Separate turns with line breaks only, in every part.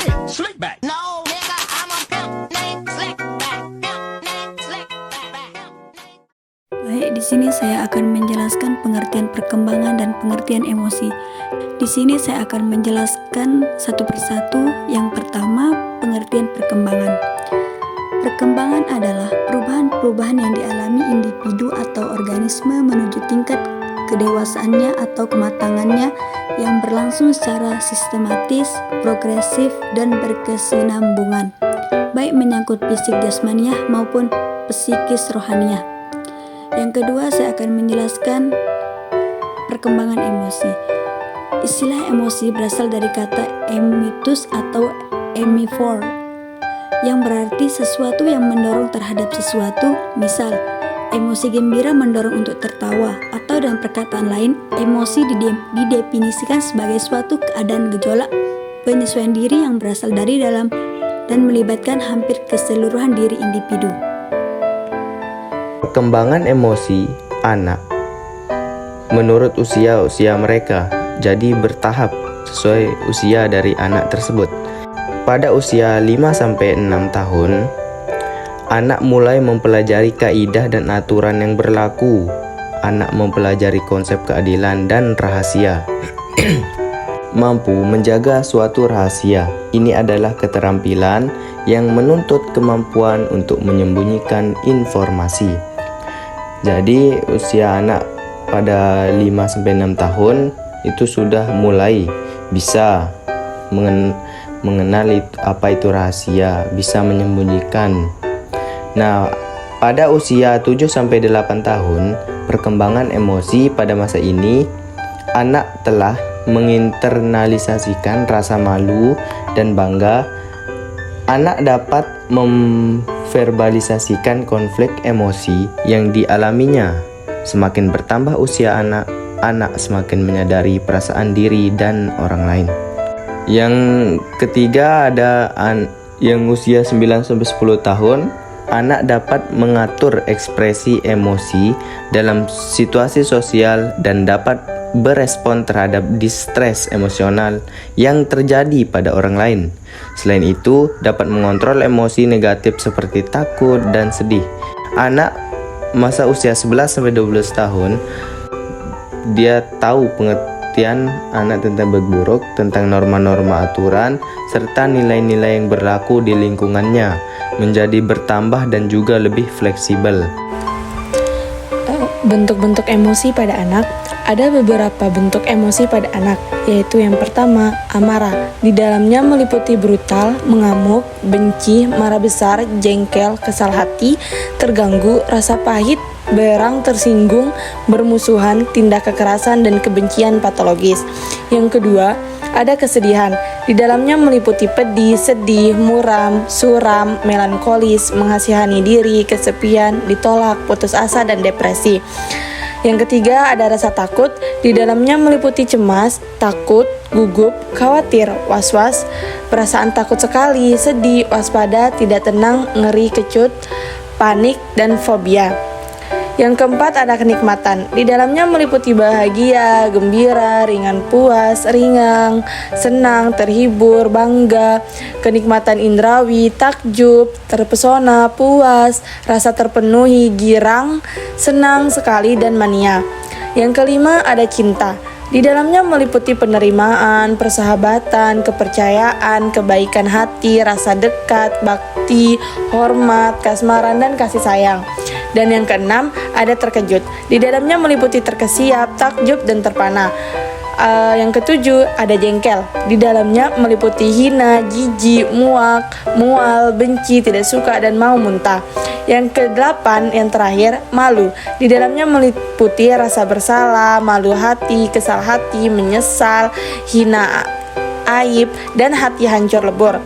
Hey, slick back.
No, nigga, I'm a pimp named Slickback. Pimp named Slickback.
Baik, di sini saya akan menjelaskan pengertian perkembangan dan pengertian emosi. Di sini saya akan menjelaskan satu persatu. Yang pertama, pengertian perkembangan. Perkembangan adalah perubahan-perubahan yang dialami individu atau organisme menuju tingkat kedewasaannya atau kematangannya yang berlangsung secara sistematis, progresif, dan berkesinambungan, baik menyangkut fisik jasmaniah maupun psikis rohaniah. Yang kedua, saya akan menjelaskan perkembangan emosi. Istilah emosi berasal dari kata emitus atau emifor, yang berarti sesuatu yang mendorong terhadap sesuatu. Misal, emosi gembira mendorong untuk tertawa, atau dalam perkataan lain, emosi didefinisikan sebagai suatu keadaan gejolak penyesuaian diri yang berasal dari dalam dan melibatkan hampir keseluruhan diri individu.
Perkembangan emosi anak menurut usia mereka, jadi bertahap sesuai usia dari anak tersebut. Pada usia 5-6 tahun, anak mulai mempelajari kaidah dan aturan yang berlaku. Anak mempelajari konsep keadilan dan rahasia. Mampu menjaga suatu rahasia. Ini adalah keterampilan yang menuntut kemampuan untuk menyembunyikan informasi. Jadi usia anak pada 5-6 tahun itu sudah mulai bisa mengenali apa itu rahasia, bisa menyembunyikan. Nah, pada usia 7-8 tahun, perkembangan emosi pada masa ini, anak telah menginternalisasikan rasa malu dan bangga. Anak dapat memverbalisasikan konflik emosi yang dialaminya. Semakin bertambah usia anak semakin menyadari perasaan diri dan orang lain. Yang ketiga ada yang usia 9-10 tahun. Anak dapat mengatur ekspresi emosi dalam situasi sosial dan dapat berespon terhadap distres emosional yang terjadi pada orang lain. Selain itu, dapat mengontrol emosi negatif seperti takut dan sedih. Anak masa usia 11-12 tahun, dia tahu pengertian anak tentang baik buruk, tentang norma-norma aturan, serta nilai-nilai yang berlaku di lingkungannya, menjadi bertambah dan juga lebih fleksibel.
Bentuk-bentuk emosi pada anak. Ada beberapa bentuk emosi pada anak, yaitu yang pertama, amarah. Di dalamnya meliputi brutal, mengamuk, benci, marah besar, jengkel, kesal hati, terganggu, rasa pahit, berang, tersinggung, bermusuhan, tindak kekerasan, dan kebencian patologis. Yang kedua, ada kesedihan. Di dalamnya meliputi pedih, sedih, muram, suram, melankolis, mengasihani diri, kesepian, ditolak, putus asa, dan depresi. Yang ketiga, ada rasa takut. Di dalamnya meliputi cemas, takut, gugup, khawatir, was-was, perasaan takut sekali, sedih, waspada, tidak tenang, ngeri, kecut, panik, dan fobia. Yang keempat, ada kenikmatan. Di dalamnya meliputi bahagia, gembira, ringan, puas, ringan, senang, terhibur, bangga, kenikmatan indrawi, takjub, terpesona, puas, rasa terpenuhi, girang, senang sekali, dan mania. Yang kelima, ada cinta. Di dalamnya meliputi penerimaan, persahabatan, kepercayaan, kebaikan hati, rasa dekat, bakti, hormat, kasmaran, dan kasih sayang. Dan yang keenam, ada terkejut. Di dalamnya meliputi terkesiap, takjub, dan terpana. Yang ketujuh, ada jengkel. Di dalamnya meliputi hina, jijik, muak, mual, benci, tidak suka, dan mau muntah. Yang kedelapan, yang terakhir, malu. Di dalamnya meliputi rasa bersalah, malu hati, kesal hati, menyesal, hina aib, dan hati hancur lebur.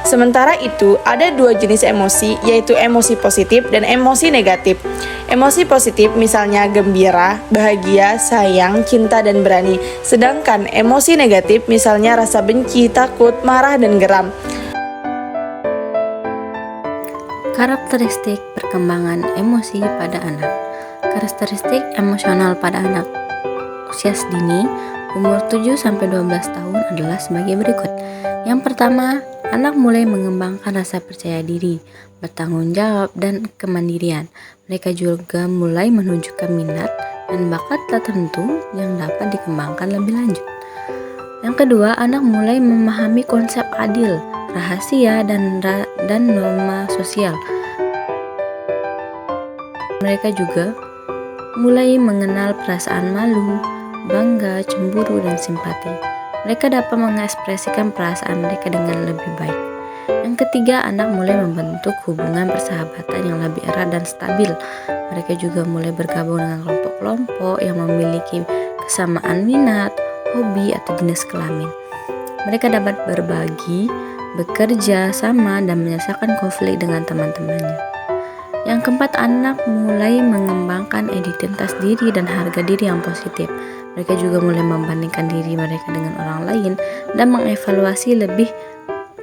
Sementara itu, ada dua jenis emosi, yaitu emosi positif dan emosi negatif. Emosi positif misalnya gembira, bahagia, sayang, cinta, dan berani. Sedangkan emosi negatif misalnya rasa benci, takut, marah, dan geram.
Karakteristik perkembangan emosi pada anak. Karakteristik emosional pada anak usia sedini Umur 7-12 tahun adalah sebagai berikut. Yang pertama, anak mulai mengembangkan rasa percaya diri, bertanggung jawab, dan kemandirian. Mereka juga mulai menunjukkan minat dan bakat tertentu yang dapat dikembangkan lebih lanjut. Yang kedua, anak mulai memahami konsep adil, rahasia, dan norma sosial. Mereka juga mulai mengenal perasaan malu, bangga, cemburu, dan simpati. Mereka dapat mengekspresikan perasaan mereka dengan lebih baik. Yang ketiga, anak mulai membentuk hubungan persahabatan yang lebih erat dan stabil. Mereka juga mulai bergabung dengan kelompok-kelompok yang memiliki kesamaan minat, hobi, atau jenis kelamin. Mereka dapat berbagi, bekerja sama, dan menyelesaikan konflik dengan teman-temannya. Yang keempat, anak mulai mengembangkan identitas diri dan harga diri yang positif. Mereka juga mulai membandingkan diri mereka dengan orang lain dan mengevaluasi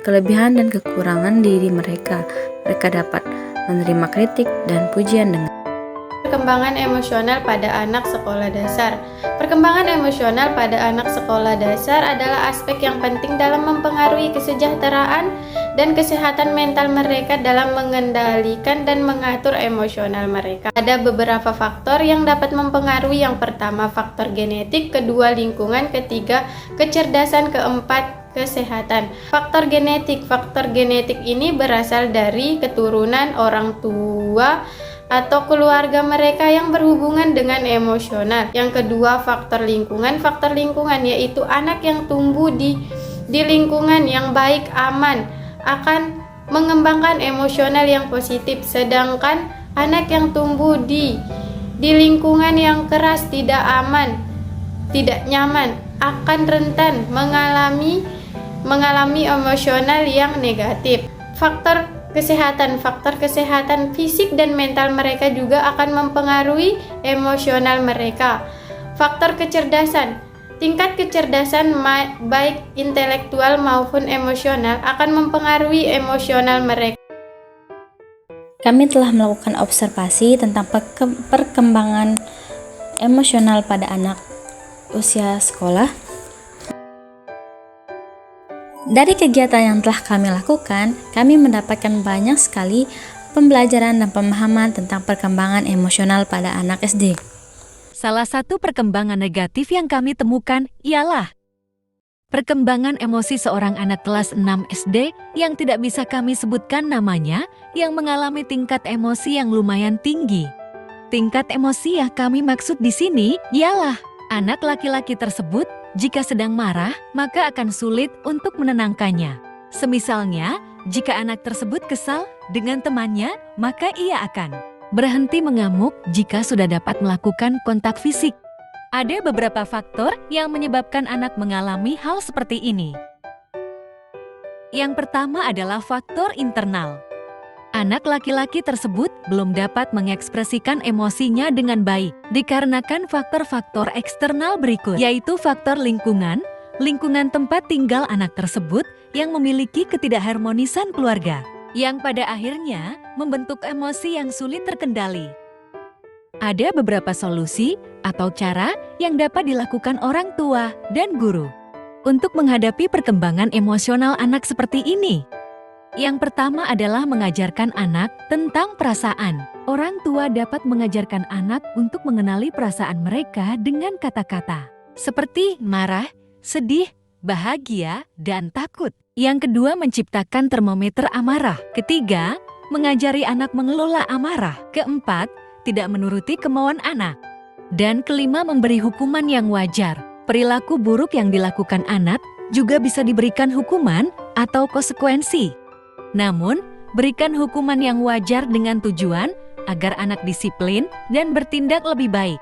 kelebihan dan kekurangan diri mereka. Mereka dapat menerima kritik dan pujian dengan
Perkembangan emosional pada anak sekolah dasar. Perkembangan emosional pada anak sekolah dasar adalah aspek yang penting dalam mempengaruhi kesejahteraan dan kesehatan mental mereka dalam mengendalikan dan mengatur emosional mereka. Ada beberapa faktor yang dapat mempengaruhi. Yang pertama, faktor genetik, kedua lingkungan, ketiga kecerdasan, keempat kesehatan. Faktor genetik ini berasal dari keturunan orang tua atau keluarga mereka yang berhubungan dengan emosional. Yang kedua, faktor lingkungan yaitu anak yang tumbuh di lingkungan yang baik, aman, akan mengembangkan emosional yang positif. Sedangkan anak yang tumbuh di lingkungan yang keras, tidak aman, tidak nyaman, akan rentan mengalami emosional yang negatif. Faktor kesehatan fisik dan mental mereka juga akan mempengaruhi emosional mereka. Faktor kecerdasan, tingkat kecerdasan baik intelektual maupun emosional akan mempengaruhi emosional mereka.
Kami telah melakukan observasi tentang perkembangan emosional pada anak usia sekolah. Dari kegiatan yang telah kami lakukan, kami mendapatkan banyak sekali pembelajaran dan pemahaman tentang perkembangan emosional pada anak SD.
Salah satu perkembangan negatif yang kami temukan ialah perkembangan emosi seorang anak kelas 6 SD yang tidak bisa kami sebutkan namanya, yang mengalami tingkat emosi yang lumayan tinggi. Tingkat emosi yang kami maksud di sini ialah anak laki-laki tersebut jika sedang marah, maka akan sulit untuk menenangkannya. Semisalnya, jika anak tersebut kesal dengan temannya, maka ia akan berhenti mengamuk jika sudah dapat melakukan kontak fisik. Ada beberapa faktor yang menyebabkan anak mengalami hal seperti ini. Yang pertama adalah faktor internal. Anak laki-laki tersebut belum dapat mengekspresikan emosinya dengan baik dikarenakan faktor-faktor eksternal berikut, yaitu faktor lingkungan tempat tinggal anak tersebut yang memiliki ketidakharmonisan keluarga, yang pada akhirnya membentuk emosi yang sulit terkendali. Ada beberapa solusi atau cara yang dapat dilakukan orang tua dan guru untuk menghadapi perkembangan emosional anak seperti ini. Yang pertama adalah mengajarkan anak tentang perasaan. Orang tua dapat mengajarkan anak untuk mengenali perasaan mereka dengan kata-kata seperti marah, sedih, bahagia, dan takut. Yang kedua, menciptakan termometer amarah. Ketiga, mengajari anak mengelola amarah. Keempat, tidak menuruti kemauan anak. Dan kelima, memberi hukuman yang wajar. Perilaku buruk yang dilakukan anak juga bisa diberikan hukuman atau konsekuensi. Namun, berikan hukuman yang wajar dengan tujuan agar anak disiplin dan bertindak lebih baik.